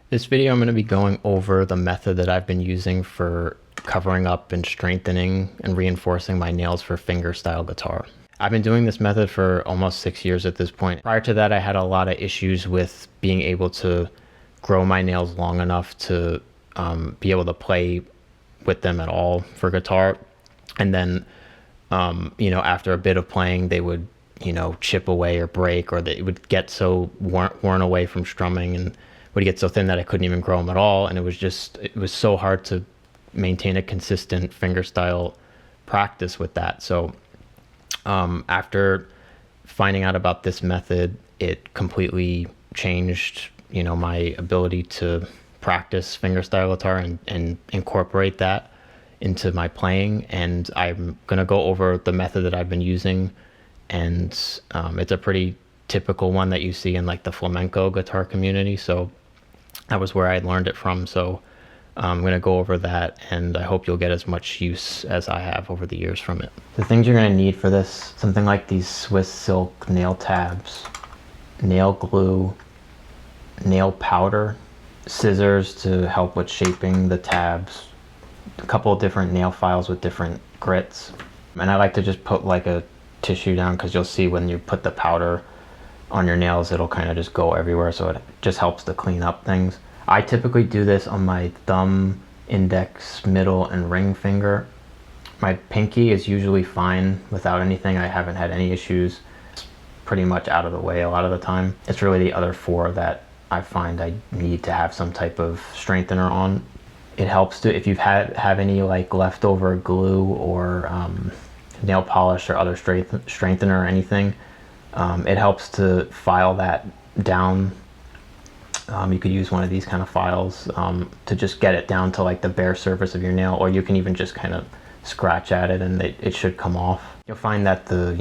This video I'm going to be going over the method that I've been using for covering up and strengthening and reinforcing my nails for fingerstyle guitar. I've been doing this method for almost 6 years at this point. Prior to that, I had a lot of issues with being able to grow my nails long enough to be able to play with them at all for guitar. And then, after a bit of playing, they would, chip away or break, or they would get so worn away from strumming and would get so thin that I couldn't even grow them at all. And it was so hard to maintain a consistent fingerstyle practice with that. So after finding out about this method, it completely changed, my ability to practice fingerstyle guitar and incorporate that into my playing. And I'm going to go over the method that I've been using. And it's a pretty typical one that you see in like the flamenco guitar community. So that was where I learned it from. So I'm going to go over that, and I hope you'll get as much use as I have over the years from it. The things you're going to need for this, something like these Swiss silk nail tabs, nail glue, nail powder, scissors to help with shaping the tabs, a couple of different nail files with different grits. And I like to just put like a tissue down, because you'll see when you put the powder on your nails, it'll kind of just go everywhere, so it just helps to clean up things. I typically do this on my thumb, index, middle, and ring finger. My pinky is usually fine without anything. I haven't had any issues. It's pretty much out of the way a lot of the time. It's really the other four that I find I need to have some type of strengthener on. It helps to, if you've have any like leftover glue or nail polish or other strengthener or anything, it helps to file that down. You could use one of these kind of files to just get it down to like the bare surface of your nail, or you can even just kind of scratch at it and it should come off. You'll find that the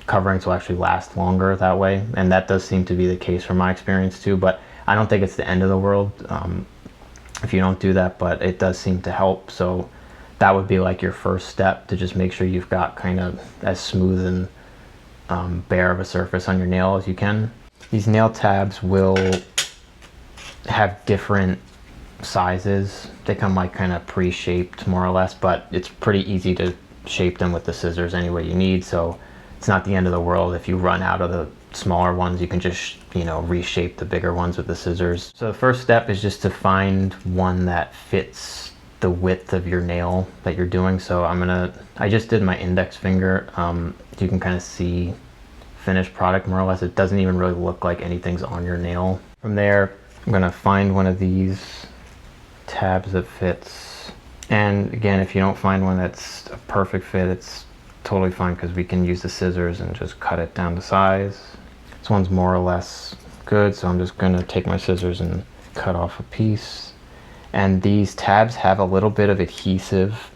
coverings will actually last longer that way, and that does seem to be the case from my experience too. But I don't think it's the end of the world if you don't do that, but it does seem to help. So that would be like your first step, to just make sure you've got kind of as smooth and bare of a surface on your nail as you can. These nail tabs will have different sizes. They come like kind of pre-shaped more or less, but it's pretty easy to shape them with the scissors any way you need. So it's not the end of the world. If you run out of the smaller ones, you can just reshape the bigger ones with the scissors. So the first step is just to find one that fits the width of your nail that you're doing. So I just did my index finger. You can kind of see finished product more or less. It doesn't even really look like anything's on your nail. From there, I'm gonna find one of these tabs that fits. And again, if you don't find one that's a perfect fit, it's totally fine, because we can use the scissors and just cut it down to size. This one's more or less good, so I'm just gonna take my scissors and cut off a piece. And these tabs have a little bit of adhesive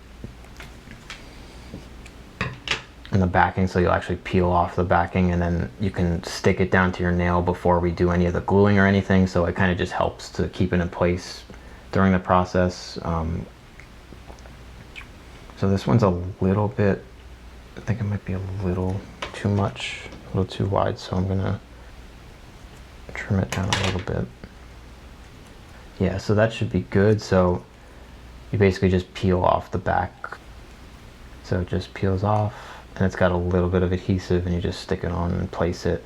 in the backing, so you'll actually peel off the backing, and then you can stick it down to your nail before we do any of the gluing or anything. So it kind of just helps to keep it in place during the process. So this one's a little bit, I think it might be a little too much, a little too wide, so I'm gonna trim it down a little bit. Yeah, so that should be good. So you basically just peel off the back. So it just peels off, and it's got a little bit of adhesive, and you just stick it on and place it.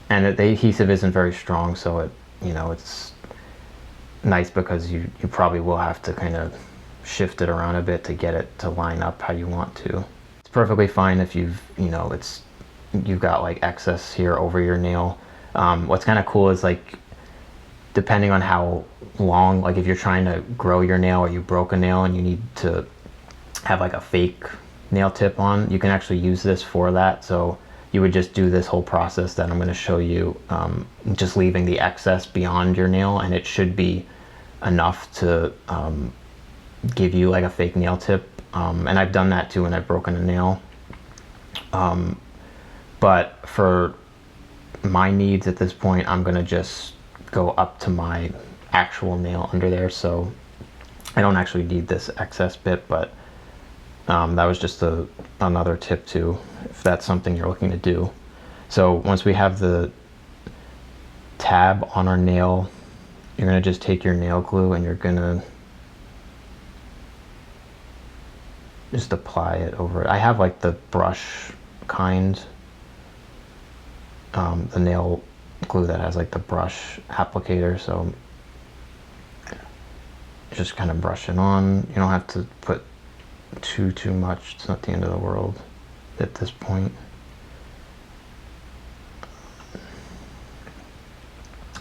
And the adhesive isn't very strong, so it's nice, because you probably will have to kind of shift it around a bit to get it to line up how you want to. It's perfectly fine if you've got like excess here over your nail. What's kind of cool is, like, depending on how long, like if you're trying to grow your nail or you broke a nail and you need to have like a fake nail tip on, you can actually use this for that. So you would just do this whole process that I'm going to show you, just leaving the excess beyond your nail, and it should be enough to give you like a fake nail tip. And I've done that too when I've broken a nail. But for my needs at this point, I'm going to just go up to my actual nail under there, so I don't actually need this excess bit. But that was just another tip too, if that's something you're looking to do. So once we have the tab on our nail you're gonna just take your nail glue and you're gonna just apply it over it. I have like the brush kind, the nail glue that has like the brush applicator, so just kind of brush it on. You don't have to put too much. It's not the end of the world at this point.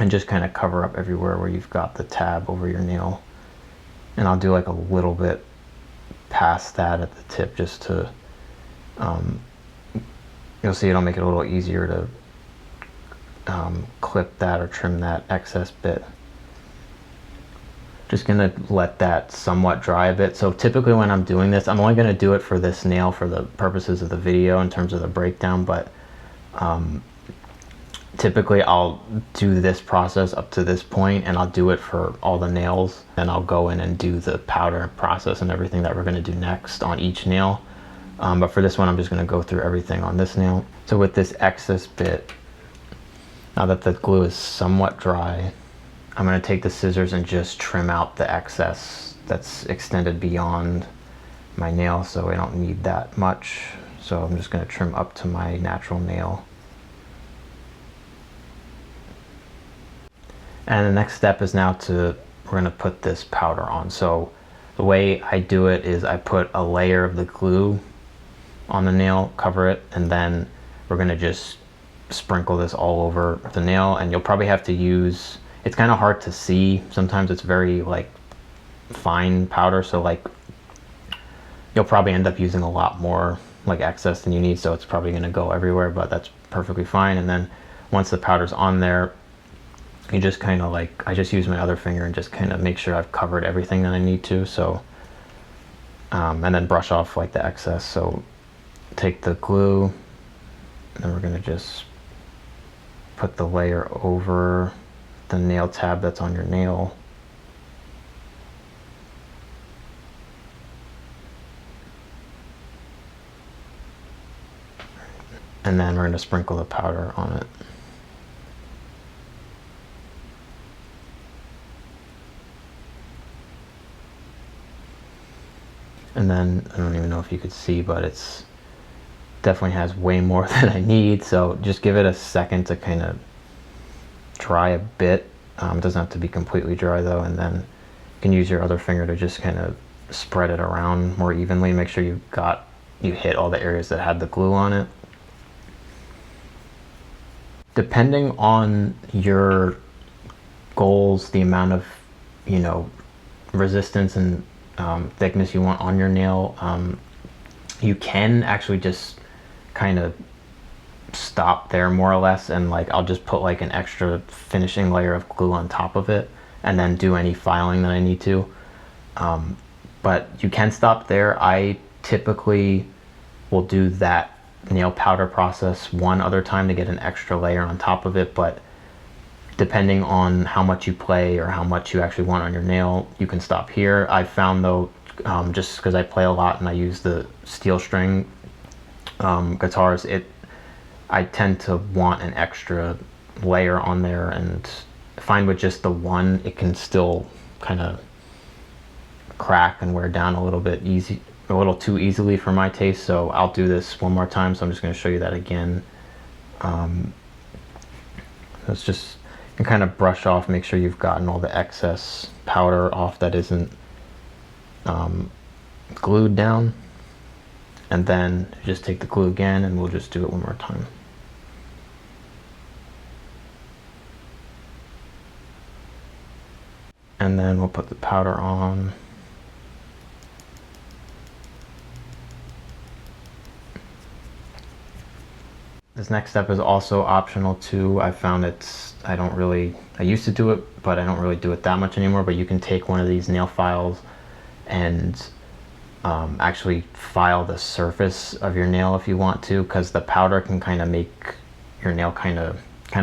And just kind of cover up everywhere where you've got the tab over your nail. And I'll do like a little bit past that at the tip, just to you'll see it'll make it a little easier to clip that or trim that excess bit. Just gonna let that somewhat dry a bit. So typically when I'm doing this, I'm only gonna do it for this nail for the purposes of the video in terms of the breakdown, but typically I'll do this process up to this point and I'll do it for all the nails, and I'll go in and do the powder process and everything that we're gonna do next on each nail. But for this one, I'm just gonna go through everything on this nail. So with this excess bit, now that the glue is somewhat dry, I'm gonna take the scissors and just trim out the excess that's extended beyond my nail, so I don't need that much. So I'm just gonna trim up to my natural nail. And the next step is now we're gonna put this powder on. So the way I do it is I put a layer of the glue on the nail, cover it, and then we're gonna just sprinkle this all over the nail. And you'll probably have to use, it's kind of hard to see. Sometimes it's very like fine powder, so like you'll probably end up using a lot more like excess than you need, so it's probably gonna go everywhere, but that's perfectly fine. And then once the powder's on there, you just kind of like, I just use my other finger and just kind of make sure I've covered everything that I need to. So and then brush off like the excess. So take the glue, and then we're gonna just put the layer over the nail tab that's on your nail. And then we're gonna sprinkle the powder on it. And then I don't even know if you could see, but it's definitely has way more than I need. So just give it a second to kind of dry a bit. It doesn't have to be completely dry though. And then you can use your other finger to just kind of spread it around more evenly. Make sure you hit all the areas that had the glue on it. Depending on your goals, the amount of, resistance and thickness you want on your nail, you can actually just kind of stop there more or less, and like I'll just put like an extra finishing layer of glue on top of it and then do any filing that I need to. But you can stop there. I typically will do that nail powder process one other time to get an extra layer on top of it, but depending on how much you play or how much you actually want on your nail, you can stop here. I found though, just because I play a lot and I use the steel string guitars, I tend to want an extra layer on there, and find with just the one, it can still kind of crack and wear down a little too easily for my taste. So I'll do this one more time. So I'm just going to show you that again. It's just, and kind of brush off, make sure you've gotten all the excess powder off that isn't glued down, and then just take the glue again and we'll just do it one more time. And then we'll put the powder on. This next step is also optional too. I found I used to do it, but I don't really do it that much anymore. But you can take one of these nail files and actually file the surface of your nail if you want to, because the powder can kind of make your nail kind of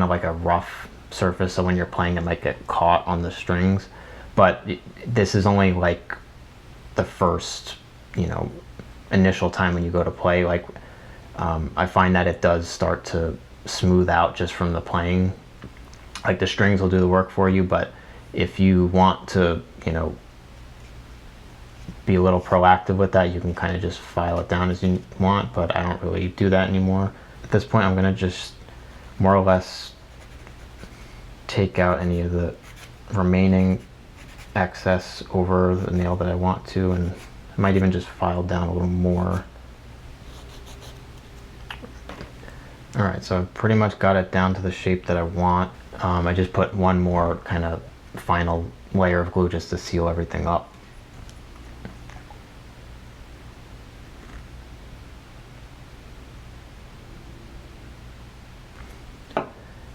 like a rough surface, so when you're playing it might get caught on the strings. But this is only like the first, initial time when you go to play. Like I find that it does start to smooth out just from the playing. Like the strings will do the work for you, but If you want to, be a little proactive with that, you can kind of just file it down as you want, but I don't really do that anymore. At this point, I'm going to just more or less take out any of the remaining excess over the nail that I want to, and I might even just file down a little more. All right, so I've pretty much got it down to the shape that I want. I just put one more kind of final layer of glue just to seal everything up.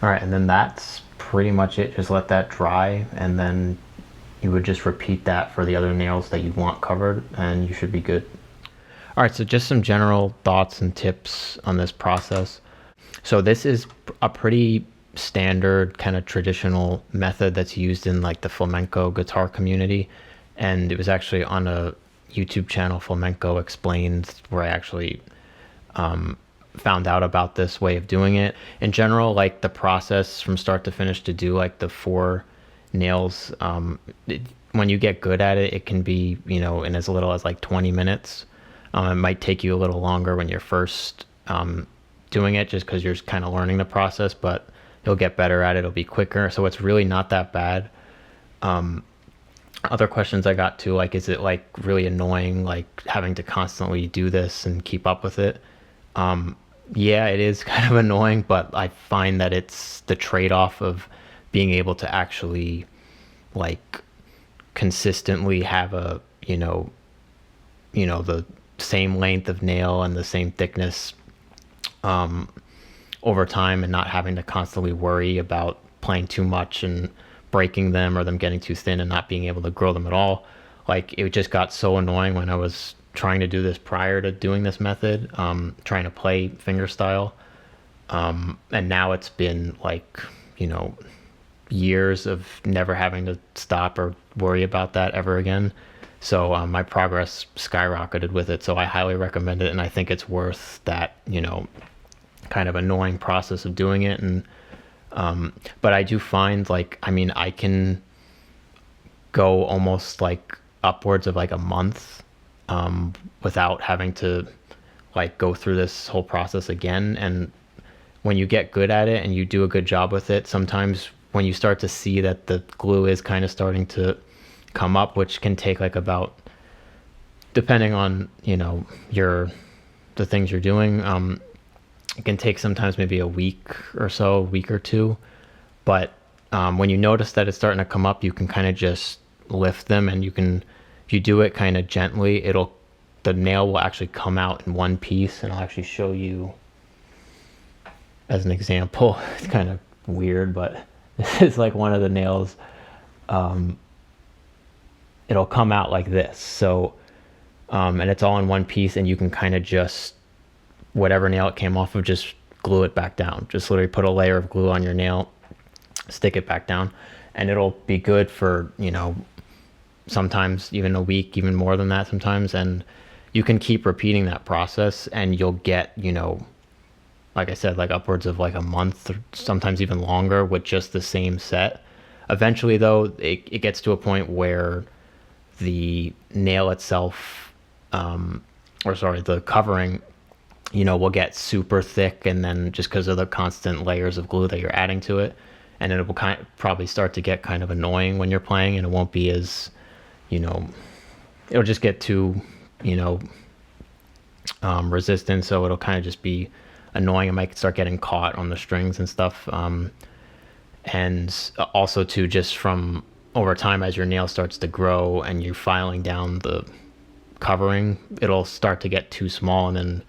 All right, and then that's pretty much it. Just let that dry, and then you would just repeat that for the other nails that you'd want covered, and you should be good. All right, so just some general thoughts and tips on this process. So this is a pretty standard kind of traditional method that's used in like the flamenco guitar community, and it was actually on a YouTube channel, Flamenco Explained, where I actually found out about this way of doing it. In general, like the process from start to finish to do like the 4 nails, when you get good at it, it can be, in as little as like 20 minutes. It might take you a little longer when you're first doing it, just because you're kind of learning the process, but you'll get better at it. It'll be quicker. So it's really not that bad. Other questions I got too, like, is it like really annoying, like having to constantly do this and keep up with it? Yeah, it is kind of annoying, but I find that it's the trade-off of being able to actually like consistently have a, the same length of nail and the same thickness over time, and not having to constantly worry about playing too much and breaking them or them getting too thin and not being able to grow them at all. Like, it just got so annoying when I was trying to do this prior to doing this method, trying to play fingerstyle. And now it's been like, years of never having to stop or worry about that ever again. So my progress skyrocketed with it. So I highly recommend it. And I think it's worth that, kind of annoying process of doing it. And, but I do find, like, I can go almost like upwards of like a month without having to like go through this whole process again. And when you get good at it and you do a good job with it, sometimes when you start to see that the glue is kind of starting to come up, which can take like about, depending on, the things you're doing, it can take sometimes maybe a week or so, a week or two. But when you notice that it's starting to come up, you can kind of just lift them, and if you do it kind of gently, the nail will actually come out in one piece. And I'll actually show you as an example. It's kind of weird, but this is like one of the nails. It'll come out like this. So, and it's all in one piece, and you can kind of just, whatever nail it came off of, just glue it back down. Just literally put a layer of glue on your nail, stick it back down, and it'll be good for, sometimes even a week, even more than that sometimes. And you can keep repeating that process, and you'll get, like I said, like upwards of like a month or sometimes even longer with just the same set. Eventually though, it gets to a point where the nail itself, the covering, will get super thick, and then just because of the constant layers of glue that you're adding to it, and it will probably start to get kind of annoying when you're playing, and it won't be as, it'll just get too, resistant. So it'll kind of just be annoying. It might start getting caught on the strings and stuff. And also too, just from over time, as your nail starts to grow and you're filing down the covering, it'll start to get too small, and then,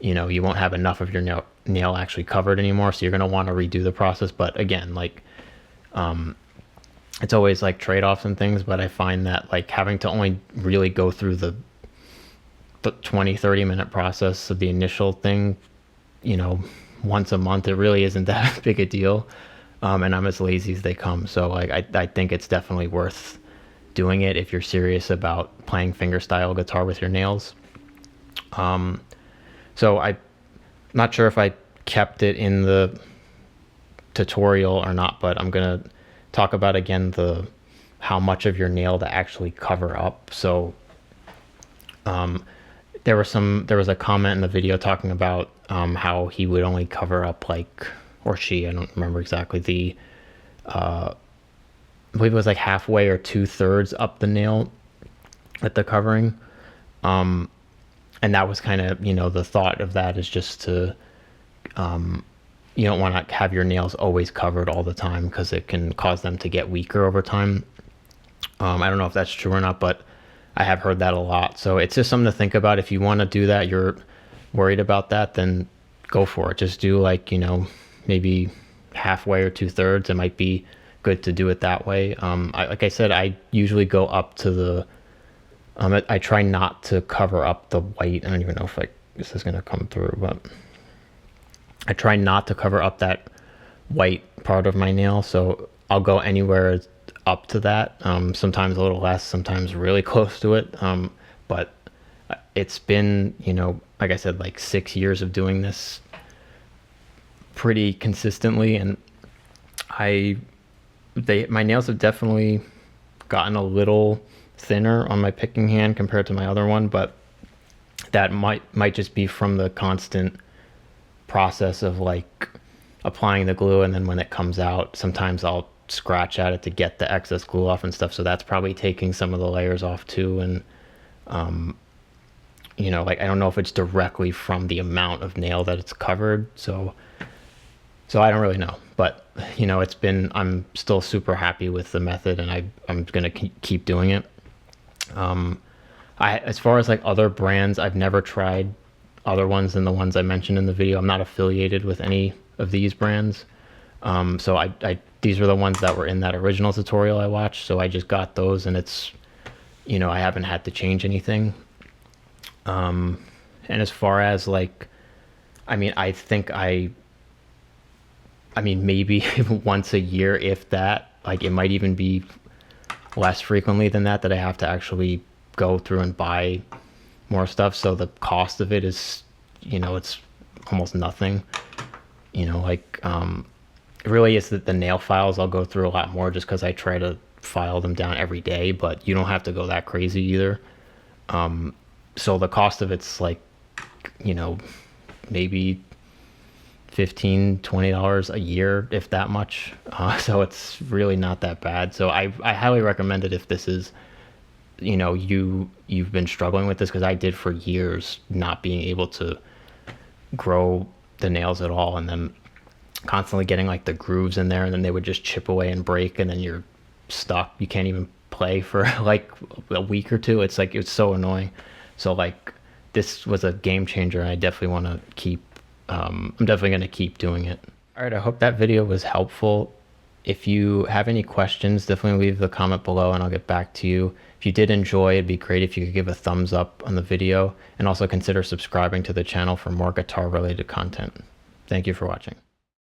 you won't have enough of your nail actually covered anymore. So you're going to want to redo the process. But again, like, it's always like trade-offs and things, but I find that like having to only really go through the 20-30 minute process of the initial thing, once a month, it really isn't that big a deal. And I'm as lazy as they come. So like, I think it's definitely worth doing it if you're serious about playing fingerstyle guitar with your nails. So I'm not sure if I kept it in the tutorial or not, but I'm gonna talk about again the how much of your nail to actually cover up. So there was a comment in the video talking about how he would only cover up like, or she, I don't remember exactly, the I believe it was like halfway or 2/3 up the nail with the covering. And that was kind of, the thought of that is just to, you don't want to have your nails always covered all the time because it can cause them to get weaker over time. I don't know if that's true or not, but I have heard that a lot. So it's just something to think about. If you want to do that, you're worried about that, then go for it. Just do like, maybe halfway or 2/3. It might be good to do it that way. Like I said, I usually go up to the, I try not to cover up the white. I don't even know if this is going to come through, but I try not to cover up that white part of my nail. So I'll go anywhere up to that. Sometimes a little less, sometimes really close to it. But it's been, like I said, like 6 years of doing this pretty consistently. And my nails have definitely gotten a little thinner on my picking hand compared to my other one, but that might just be from the constant process of like applying the glue, and then when it comes out, sometimes I'll scratch at it to get the excess glue off and stuff, so that's probably taking some of the layers off too. And like I don't know if it's directly from the amount of nail that it's covered, so I don't really know, but I'm still super happy with the method, and I'm gonna keep doing it. As far as like other brands, I've never tried other ones than the ones I mentioned in the video. I'm not affiliated with any of these brands. So these were the ones that were in that original tutorial I watched. So I just got those, and it's, I haven't had to change anything. And as far as like, I think maybe once a year, if that, like it might even be less frequently than that I have to actually go through and buy more stuff. So the cost of it is, it's almost nothing. It really is that the nail files I'll go through a lot more just because I try to file them down every day, but you don't have to go that crazy either. So the cost of it's like, maybe $15-20 a year, if that much. So it's really not that bad. So I highly recommend it if this is, you've been struggling with this, because I did for years, not being able to grow the nails at all, and then constantly getting like the grooves in there, and then they would just chip away and break, and then you're stuck. You can't even play for like a week or two. It's like, it's so annoying. So like this was a game changer, and I definitely want to keep, I'm definitely going to keep doing it. All right, I hope that video was helpful. If you have any questions, definitely leave the comment below and I'll get back to you. If you did enjoy, it'd be great if you could give a thumbs up on the video, and also consider subscribing to the channel for more guitar related content. Thank you for watching.